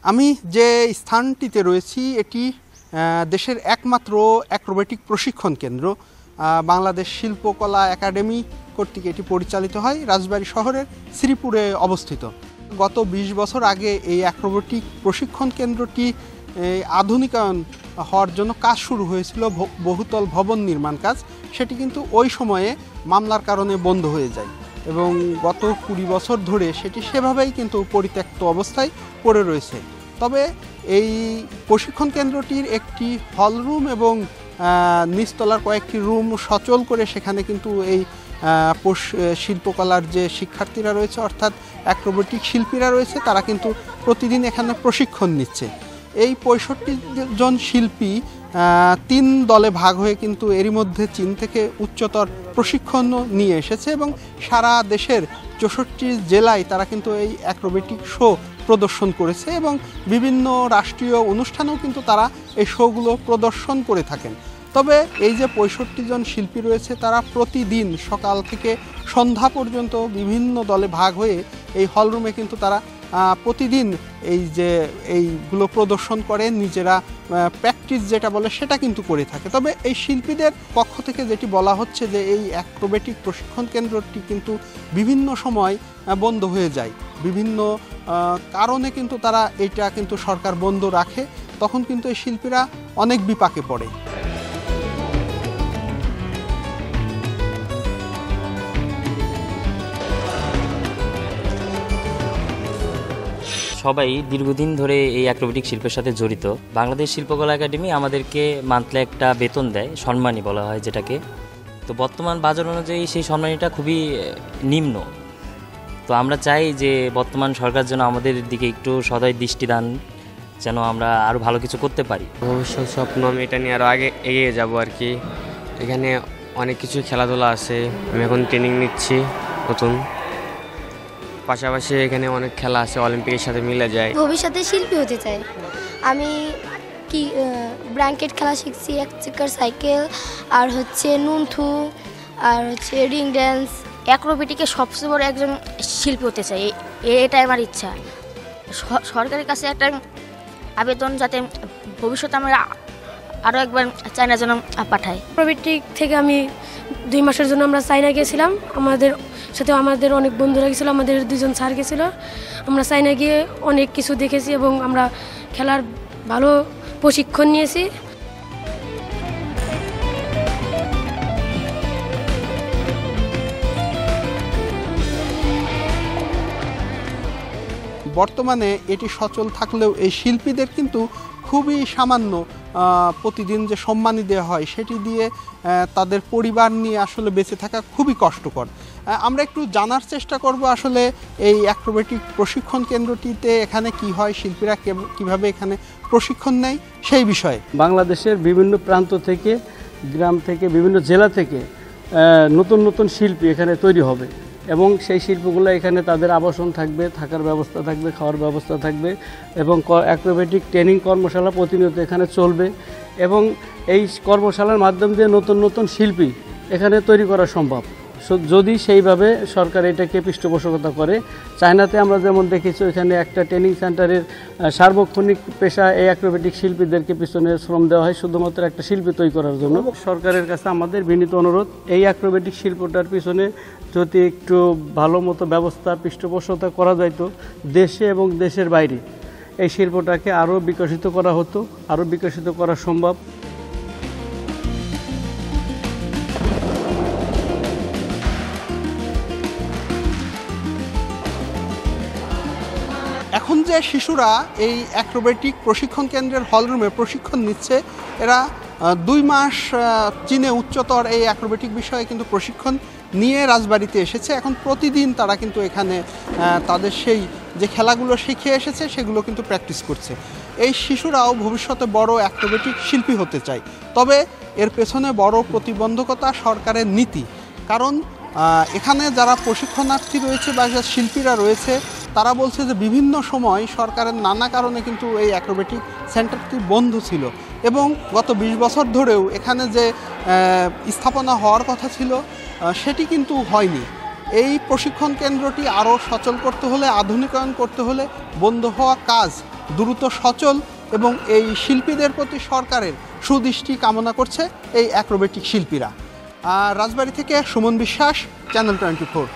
আমি যে স্থানটিতে রয়েছি এটি দেশের একমাত্র অ্যাক্রোবেটিক প্রশিক্ষণ কেন্দ্র। বাংলাদেশ শিল্পকলা একাডেমি কর্তৃক এটি পরিচালিত হয়, রাজবাড়ী শহরের শ্রীপুরে অবস্থিত। গত ২০ বছর আগে এই অ্যাক্রোবেটিক প্রশিক্ষণ কেন্দ্রটি আধুনিকায়ন হওয়ার জন্য কাজ শুরু হয়েছিল, বহুতল ভবন নির্মাণ কাজ। সেটি কিন্তু ওই সময়ে মামলার কারণে বন্ধ হয়ে যায় এবং গত ২০ বছর ধরে সেটি সেভাবেই কিন্তু পরিত্যক্ত অবস্থায় পড়ে রয়েছে। তবে এই প্রশিক্ষণ কেন্দ্রটির একটি হলরুম এবং নিচতলার কয়েকটি রুম সচল করে সেখানে কিন্তু এই শিল্পকলার যে শিক্ষার্থীরা রয়েছে, অর্থাৎ অ্যাক্রোবেটিক শিল্পীরা রয়েছে, তারা কিন্তু প্রতিদিন এখানে প্রশিক্ষণ নিচ্ছে। এই ৬৫ জন শিল্পী ৩ দলে ভাগ হয়ে কিন্তু এরই মধ্যে চীন থেকে উচ্চতর প্রশিক্ষণ নিয়ে এসেছে এবং সারা দেশের ৬৪ জেলায় তারা কিন্তু এই অ্যাক্রোবেটিক শো প্রদর্শন করেছে এবং বিভিন্ন রাষ্ট্রীয় অনুষ্ঠানেও কিন্তু তারা এই শোগুলো প্রদর্শন করে থাকেন। তবে এই যে ৬৫ জন শিল্পী রয়েছে তারা প্রতিদিন সকাল থেকে সন্ধ্যা পর্যন্ত বিভিন্ন দলে ভাগ হয়ে এই হলরুমে কিন্তু তারা প্রতিদিন এইগুলো প্রদর্শন করে, নিজেরা প্র্যাকটিস যেটা বলে সেটা কিন্তু করে থাকে। তবে এই শিল্পীদের পক্ষ থেকে যেটি বলা হচ্ছে যে এই অ্যাক্রোবেটিক প্রশিক্ষণ কেন্দ্রটি কিন্তু বিভিন্ন সময় বন্ধ হয়ে যায়, বিভিন্ন কারণে কিন্তু তারা এটা কিন্তু সরকার বন্ধ রাখে, তখন কিন্তু এই শিল্পীরা অনেক বিপাকে পড়ে। সবাই দীর্ঘদিন ধরে এই অ্যাক্রোবেটিক শিল্পের সাথে জড়িত। বাংলাদেশ শিল্পকলা একাডেমি আমাদেরকে মান্থলি একটা বেতন দেয়, সম্মানী বলা হয় যেটাকে। তো বর্তমান বাজার অনুযায়ী সেই সম্মানীটা খুবই নিম্ন। তো আমরা চাই যে বর্তমান সরকার যেন আমাদের দিকে একটু সদয় দৃষ্টি দেন, যেন আমরা আরও ভালো কিছু করতে পারি। ভবিষ্যৎ স্বপ্ন আমি এটা নিয়ে আরও আগে এগিয়ে যাব আর কি। এখানে অনেক কিছু খেলাধুলা আছে, আমি এখন ট্রেনিং নিচ্ছি নতুন, পাশাপাশি এখানে অনেক খেলা আছে অলিম্পিকের সাথে মিলে যায়। ভবিষ্যতে শিল্পী হতে চাই আমি। কি ব্ল্যাঙ্কেট খেলা শিখছি, এক চাকার সাইকেল, আর হচ্ছে নুনথু, আর হচ্ছে রিং ড্যান্স। অ্যাক্রোবেটিকে সবচেয়ে বড় একজন শিল্পী হতে চাই, এটাই আমার ইচ্ছা। সরকারের কাছে একটা আবেদন যাতে ভবিষ্যতে আমরা আরও একবার চায়না যেন পাঠাই। অ্যাক্রোবেটিক থেকে আমি 2 মাসের জন্য আমরা চায়না গিয়েছিলাম, আমাদের সাথে আমাদের অনেক বন্ধুরা গেছিলো, আমাদের 2 জন স্যার গেছিলো। আমরা চায়না গিয়ে অনেক কিছু দেখেছি এবং আমরা খেলার ভালো প্রশিক্ষণ নিয়েছি। বর্তমানে এটি সচল থাকলেও এই শিল্পীদের কিন্তু খুবই সামান্য প্রতিদিন যে সম্মানী দেওয়া হয় সেটি দিয়ে তাদের পরিবার নিয়ে আসলে বেঁচে থাকা খুবই কষ্টকর। আমরা একটু জানার চেষ্টা করব আসলে এই অ্যাক্রোবেটিক প্রশিক্ষণ কেন্দ্রটিতে এখানে কি হয়, শিল্পীরা কিভাবে এখানে প্রশিক্ষণ নেয় সেই বিষয়ে। বাংলাদেশের বিভিন্ন প্রান্ত থেকে, গ্রাম থেকে, বিভিন্ন জেলা থেকে নতুন নতুন শিল্পী এখানে তৈরি হবে এবং সেই শিল্পগুলো এখানে তাদের আবাসন থাকবে, থাকার ব্যবস্থা থাকবে, খাওয়ার ব্যবস্থা থাকবে এবং অ্যাক্রোবেটিক ট্রেনিং কর্মশালা প্রতিনিয়ত এখানে চলবে এবং এই কর্মশালার মাধ্যম দিয়ে নতুন নতুন শিল্পী এখানে তৈরি করা সম্ভব যদি সেইভাবে সরকার এটাকে পৃষ্ঠপোষকতা করে। চায়নাতে আমরা যেমন দেখেছি এখানে একটা ট্রেনিং সেন্টারের সার্বক্ষণিক পেশা এই অ্যাক্রোবেটিক শিল্পীদেরকে পিছনে শ্রম দেওয়া হয় শুধুমাত্র একটা শিল্পী তৈরি করার জন্য। সরকারের কাছে আমাদের বিনীত অনুরোধ, এই অ্যাক্রোবেটিক শিল্পটার পিছনে যদি একটু ভালো মতো ব্যবস্থা পৃষ্ঠপোষকতা করা যাইতো দেশে এবং দেশের বাইরে, এই শিল্পটাকে আরও বিকশিত করা হতো, আরও বিকশিত করা সম্ভব। এখন যে শিশুরা এই অ্যাক্রোবেটিক প্রশিক্ষণ কেন্দ্রের হলরুমে প্রশিক্ষণ নিচ্ছে, এরা 2 মাস চীনে উচ্চতর এই অ্যাক্রোবেটিক বিষয়ে কিন্তু প্রশিক্ষণ নিয়ে রাজবাড়িতে এসেছে। এখন প্রতিদিন তারা কিন্তু এখানে তাদের সেই যে খেলাগুলো শিখে এসেছে সেগুলো কিন্তু প্র্যাকটিস করছে। এই শিশুরাও ভবিষ্যতে বড় অ্যাক্রোবেটিক শিল্পী হতে চায়, তবে এর পেছনে বড় প্রতিবন্ধকতা সরকারের নীতি। কারণ এখানে যারা প্রশিক্ষণার্থী রয়েছে বা শিল্পীরা রয়েছে তারা বলছে যে বিভিন্ন সময় সরকারের নানা কারণে কিন্তু এই অ্যাক্রোবেটিক সেন্টারটি বন্ধ ছিল এবং গত 20 বছর ধরেও এখানে যে স্থাপনা হওয়ার কথা ছিল সেটি কিন্তু হয়নি। এই প্রশিক্ষণ কেন্দ্রটি আরও সচল করতে হলে, আধুনিকায়ন করতে হলে বন্ধ হওয়া কাজ দ্রুত সচল এবং এই শিল্পীদের প্রতি সরকারের সুদৃষ্টি কামনা করছে এই অ্যাক্রোবেটিক শিল্পীরা। রাজবাড়ী থেকে সুমন বিশ্বাস, চ্যানেল 24।